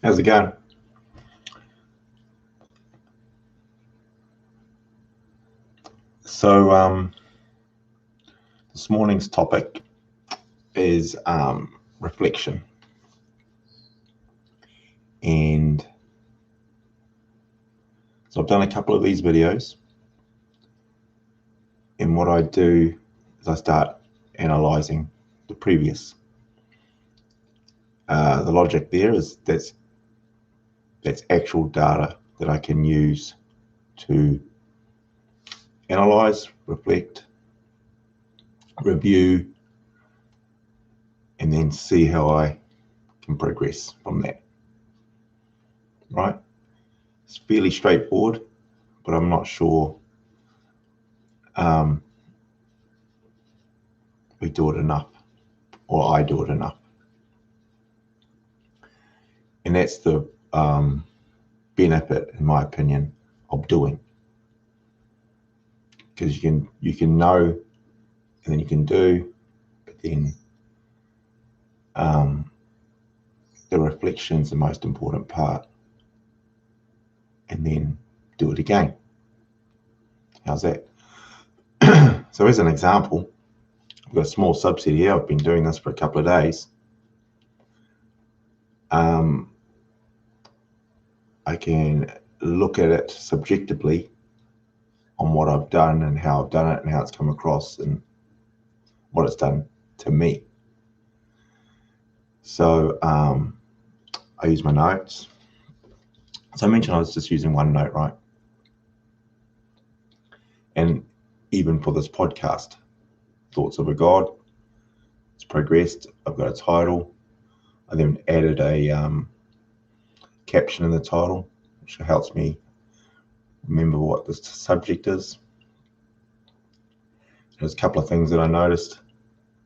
How's it going? So this morning's topic is reflection. And so I've done a couple of these videos, and what I do is I start analyzing the previous. The logic there is that's actual data that I can use to analyze, reflect, review, and then see how I can progress from that. Right? It's fairly straightforward, but I'm not sure we do it enough, or I do it enough. And that's the benefit, in my opinion, of doing. Because you can know, and then you can do, but then the reflection is the most important part, and then do it again. How's that? So as an example, I've got a small subset here. I've been doing this for a couple of days. I can look at it subjectively on what I've done and how I've done it and how it's come across and what it's done to me. So I use my notes. So I mentioned I was just using one note, right? And even for this podcast, Thoughts of a God, it's progressed. I've got a title. I then added a caption in the title, which helps me remember what the subject is. There's a couple of things that I noticed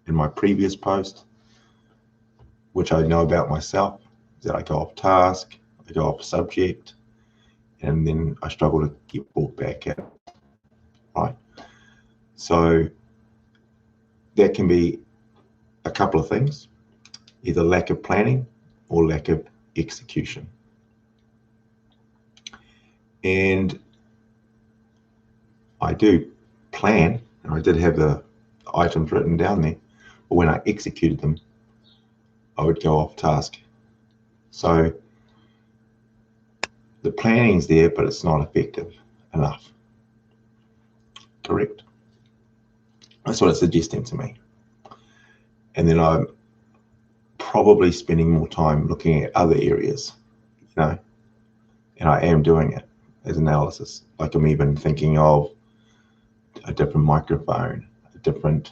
in my previous post, which I know about myself, that I go off task, I go off subject, and then I struggle to get brought back at it, right? So that can be a couple of things, either lack of planning or lack of execution. And I do plan, and I did have the items written down there, but when I executed them, I would go off task. So the planning's there, but it's not effective enough. Correct? That's what it's suggesting to me. And then I'm probably spending more time looking at other areas, and I am doing it as analysis. Like I'm even thinking of a different microphone, a different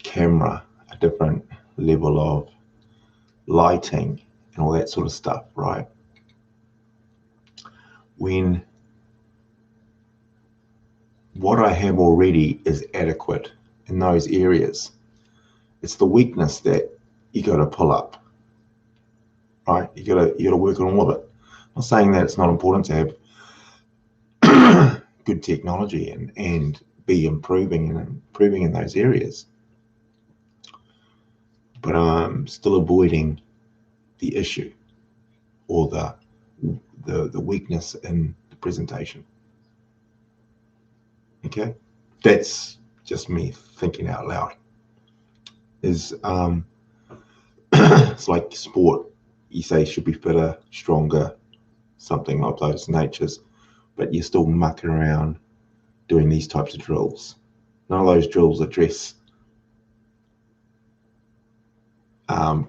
camera, a different level of lighting, and all that sort of stuff, right? When what I have already is adequate in those areas, it's the weakness that you got to pull up, right? You got to work on all of it. I'm not saying that it's not important to have good technology and be improving in those areas, but I'm still avoiding the issue or the weakness in the presentation. Okay, that's just me thinking out loud. Is it's like sport. You say should be fitter, stronger, something like those natures, but you're still mucking around doing these types of drills. None of those drills address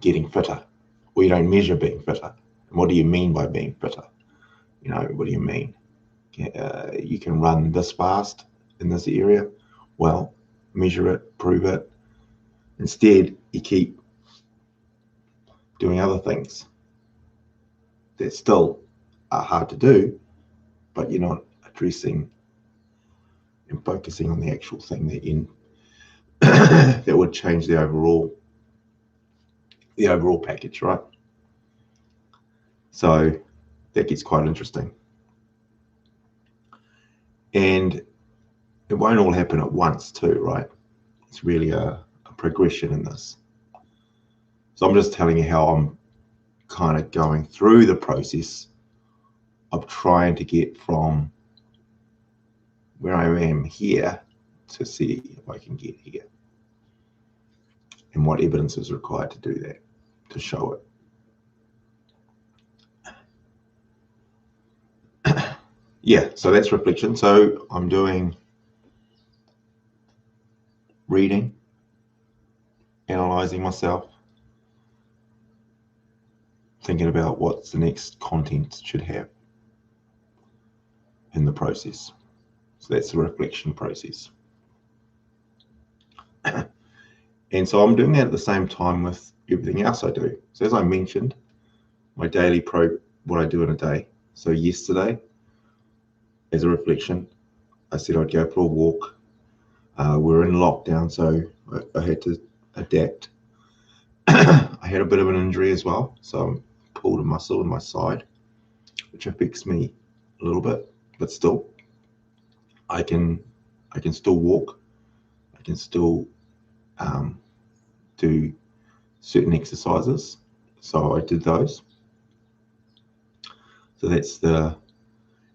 getting fitter. We don't measure being fitter. And what do you mean by being fitter? What do you mean? You can run this fast in this area. Well, measure it, prove it. Instead, you keep doing other things that still are hard to do, but you're not addressing and focusing on the actual thing that would change the overall package, right? So that gets quite interesting. And it won't all happen at once too, right? It's really a progression in this. So I'm just telling you how I'm kind of going through the process of trying to get from where I am here to see if I can get here, and what evidence is required to do that, to show it. Yeah, so that's reflection. So I'm doing reading, analyzing myself, thinking about what's the next content should have in the process. So that's the reflection process. And so I'm doing that at the same time with everything else I do. So as I mentioned, my daily what I do in a day. So yesterday, as a reflection, I said I'd go for a walk. We're in lockdown, so I had to adapt. I had a bit of an injury as well, so I pulled a muscle in my side, which affects me a little bit, but still, I can still walk. I can still do certain exercises. So I did those. So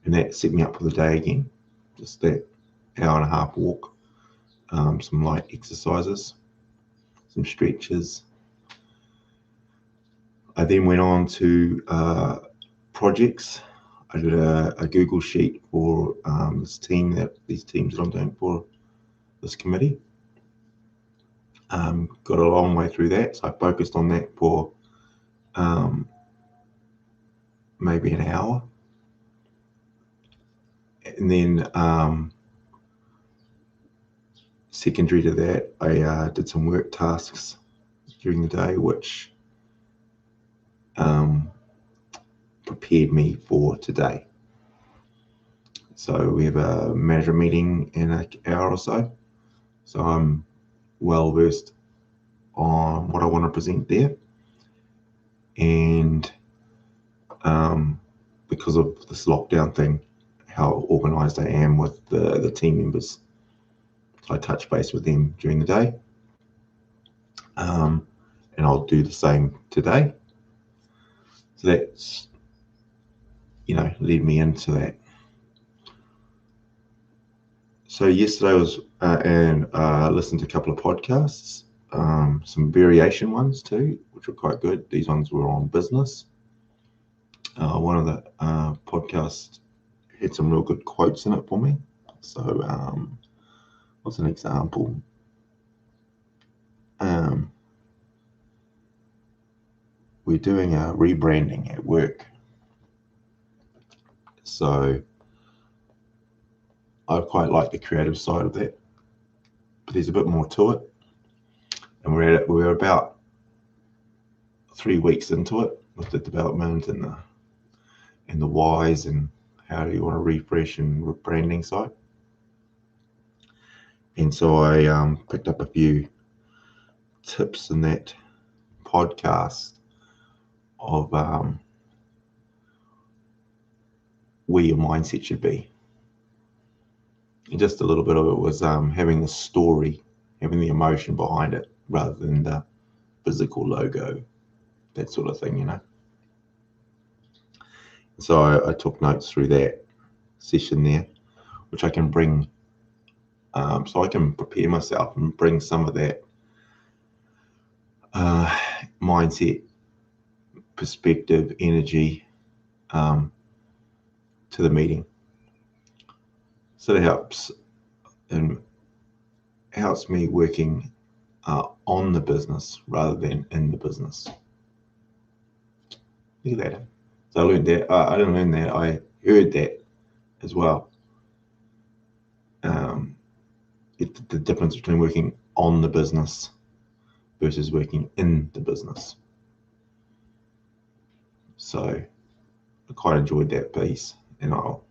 and that set me up for the day again. Just that hour and a half walk, some light exercises, some stretches. I then went on to projects. I did a Google sheet for these teams that I'm doing for this committee. Got a long way through that, so I focused on that for maybe an hour, and then secondary to that, I did some work tasks during the day, which prepared me for today. So we have a manager meeting in an hour or so. So I'm well versed on what I want to present there. And because of this lockdown thing, how organized I am with the team members. So I touch base with them during the day. And I'll do the same today. So that's, led me into that. So yesterday was, and listened to a couple of podcasts, some variation ones too, which were quite good. These ones were on business. One of the podcasts had some real good quotes in it for me. So what's an example? We're doing a rebranding at work. So I quite like the creative side of that, but there's a bit more to it. And we're about 3 weeks into it with the development and the whys and how do you want to refresh and rebranding side. And so I picked up a few tips in that podcast of where your mindset should be. And just a little bit of it was having the story, having the emotion behind it, rather than the physical logo, that sort of thing, So I took notes through that session there, which I can bring, so I can prepare myself and bring some of that mindset, perspective, energy to the meeting. So it helps me working on the business rather than in the business. Look at that. So I learned that. I didn't learn that. I heard that as well. The difference between working on the business versus working in the business. So I quite enjoyed that piece, and I'll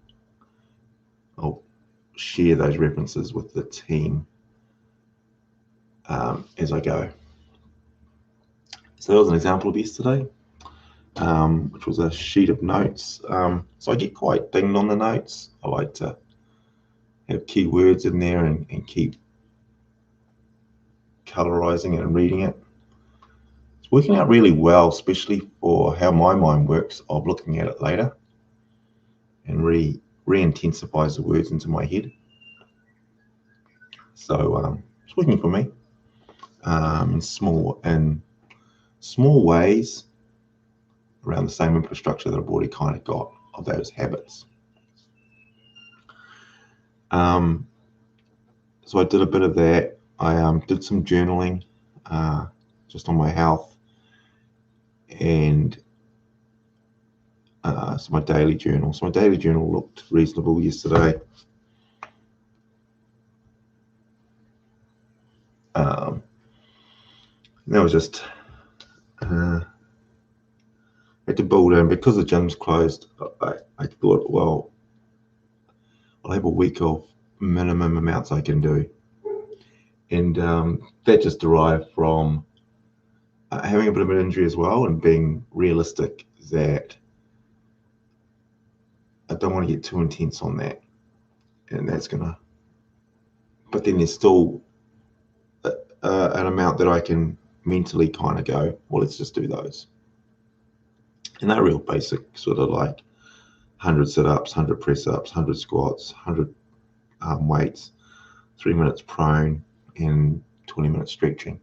share those references with the team as I go. So that was an example of yesterday, which was a sheet of notes. So I get quite dinged on the notes. I like to have keywords in there and keep colorizing it and reading it. It's working out really well, especially for how my mind works of looking at it later, and re-intensifies the words into my head. So it's working for me in small ways around the same infrastructure that I've already kind of got of those habits. So I did a bit of that. I did some journaling just on my health, and so my daily journal. So my daily journal looked reasonable yesterday. That was just had to build in because the gym's closed. I thought, well, I'll have a week of minimum amounts I can do, and that just derived from having a bit of an injury as well, and being realistic that I don't want to get too intense on that, and that's gonna. But then there's still an amount that I can mentally kind of go, well, let's just do those. And they're real basic, sort of like 100 sit-ups, 100 press-ups, 100 squats, 100 weights, 3 minutes prone, and 20 minutes stretching.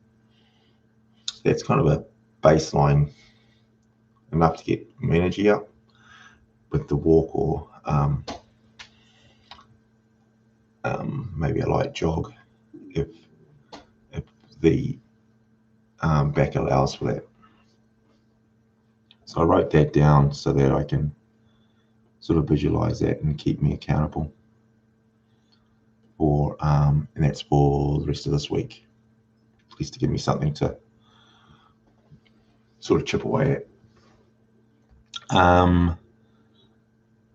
That's kind of a baseline, enough to get my energy up with the walk, or maybe a light jog if the back allows for that. So I wrote that down so that I can sort of visualize that and keep me accountable for, and that's for the rest of this week, at least to give me something to sort of chip away at.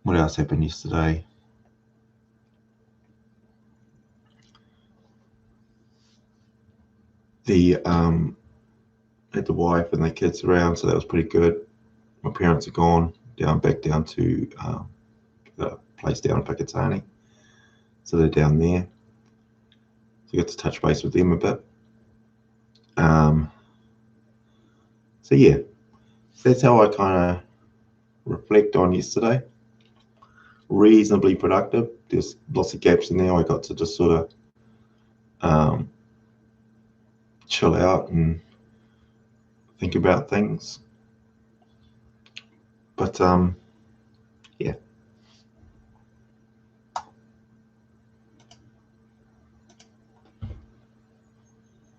What else happened yesterday? Had the wife and the kids around, so that was pretty good. My parents are gone back down to the place down in Whakatane, so they're down there. So I got to touch base with them a bit. So yeah, so that's how I kind of reflect on yesterday. Reasonably productive. There's lots of gaps in there. I got to just sort of chill out and think about things. But